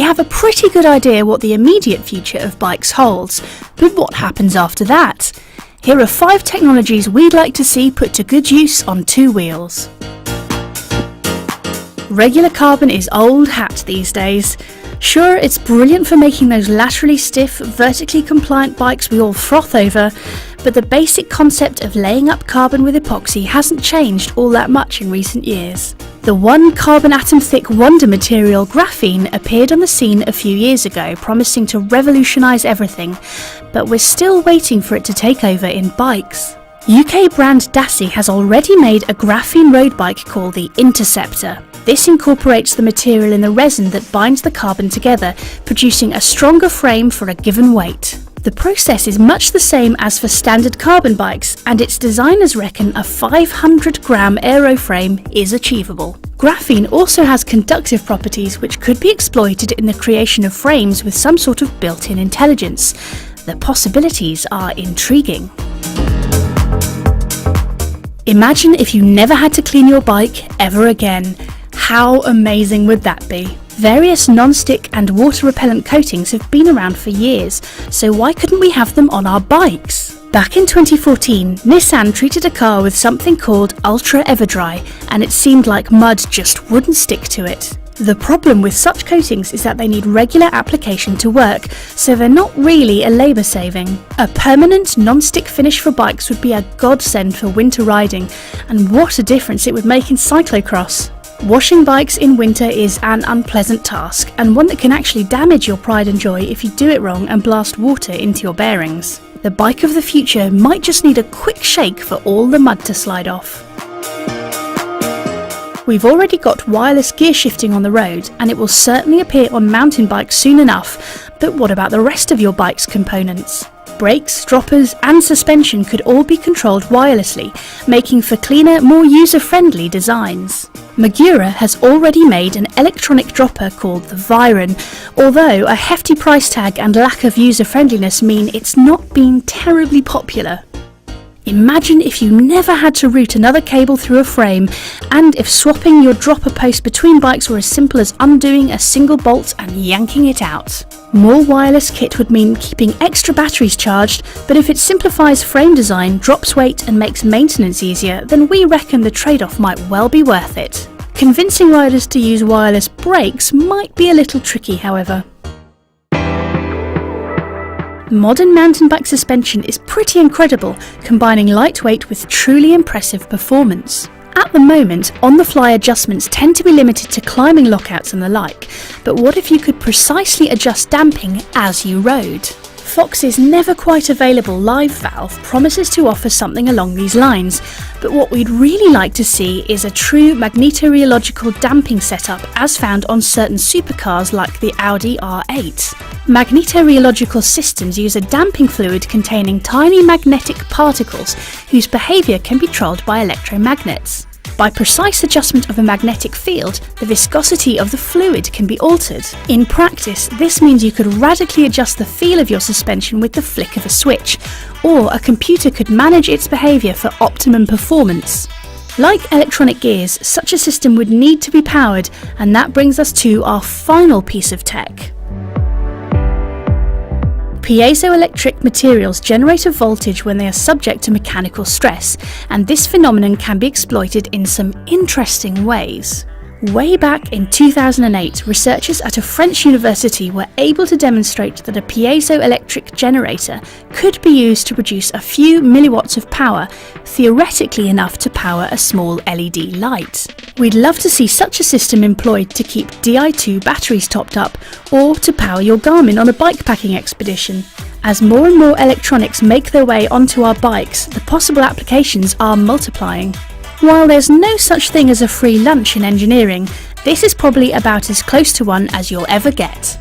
We have a pretty good idea what the immediate future of bikes holds, but what happens after that? Here are 5 technologies we'd like to see put to good use on 2 wheels. Regular carbon is old hat these days. Sure, it's brilliant for making those laterally stiff, vertically compliant bikes we all froth over, but the basic concept of laying up carbon with epoxy hasn't changed all that much in recent years. The one carbon atom thick wonder material, graphene, appeared on the scene a few years ago, promising to revolutionise everything, but we're still waiting for it to take over in bikes. UK brand Dassi has already made a graphene road bike called the Interceptor. This incorporates the material in the resin that binds the carbon together, producing a stronger frame for a given weight. The process is much the same as for standard carbon bikes, and its designers reckon a 500-gram aero frame is achievable. Graphene also has conductive properties which could be exploited in the creation of frames with some sort of built-in intelligence. The possibilities are intriguing. Imagine if you never had to clean your bike ever again. How amazing would that be? Various non-stick and water-repellent coatings have been around for years, so why couldn't we have them on our bikes? Back in 2014, Nissan treated a car with something called Ultra Everdry, and it seemed like mud just wouldn't stick to it. The problem with such coatings is that they need regular application to work, so they're not really a labour saving. A permanent non-stick finish for bikes would be a godsend for winter riding, and what a difference it would make in cyclocross. Washing bikes in winter is an unpleasant task, and one that can actually damage your pride and joy if you do it wrong and blast water into your bearings. The bike of the future might just need a quick shake for all the mud to slide off. We've already got wireless gear shifting on the road, and it will certainly appear on mountain bikes soon enough, but what about the rest of your bike's components? Brakes, droppers and suspension could all be controlled wirelessly, making for cleaner, more user-friendly designs. Magura has already made an electronic dropper called the Viron, although a hefty price tag and lack of user-friendliness mean it's not been terribly popular. Imagine if you never had to route another cable through a frame, and if swapping your dropper post between bikes were as simple as undoing a single bolt and yanking it out. More wireless kit would mean keeping extra batteries charged, but if it simplifies frame design, drops weight and makes maintenance easier, then we reckon the trade-off might well be worth it. Convincing riders to use wireless brakes might be a little tricky, however. Modern mountain bike suspension is pretty incredible, combining lightweight with truly impressive performance. At the moment, on-the-fly adjustments tend to be limited to climbing lockouts and the like, but what if you could precisely adjust damping as you rode? Fox's never quite available live valve promises to offer something along these lines, but what we'd really like to see is a true magnetorheological damping setup as found on certain supercars like the Audi R8. Magnetorheological systems use a damping fluid containing tiny magnetic particles whose behaviour can be controlled by electromagnets. By precise adjustment of a magnetic field, the viscosity of the fluid can be altered. In practice, this means you could radically adjust the feel of your suspension with the flick of a switch, or a computer could manage its behaviour for optimum performance. Like electronic gears, such a system would need to be powered, and that brings us to our final piece of tech. Piezoelectric materials generate a voltage when they are subject to mechanical stress, and this phenomenon can be exploited in some interesting ways. Way back in 2008, researchers at a French university were able to demonstrate that a piezoelectric generator could be used to produce a few milliwatts of power, theoretically enough to power a small LED light. We'd love to see such a system employed to keep Di2 batteries topped up, or to power your Garmin on a bikepacking expedition. As more and more electronics make their way onto our bikes, the possible applications are multiplying. While there's no such thing as a free lunch in engineering, this is probably about as close to one as you'll ever get.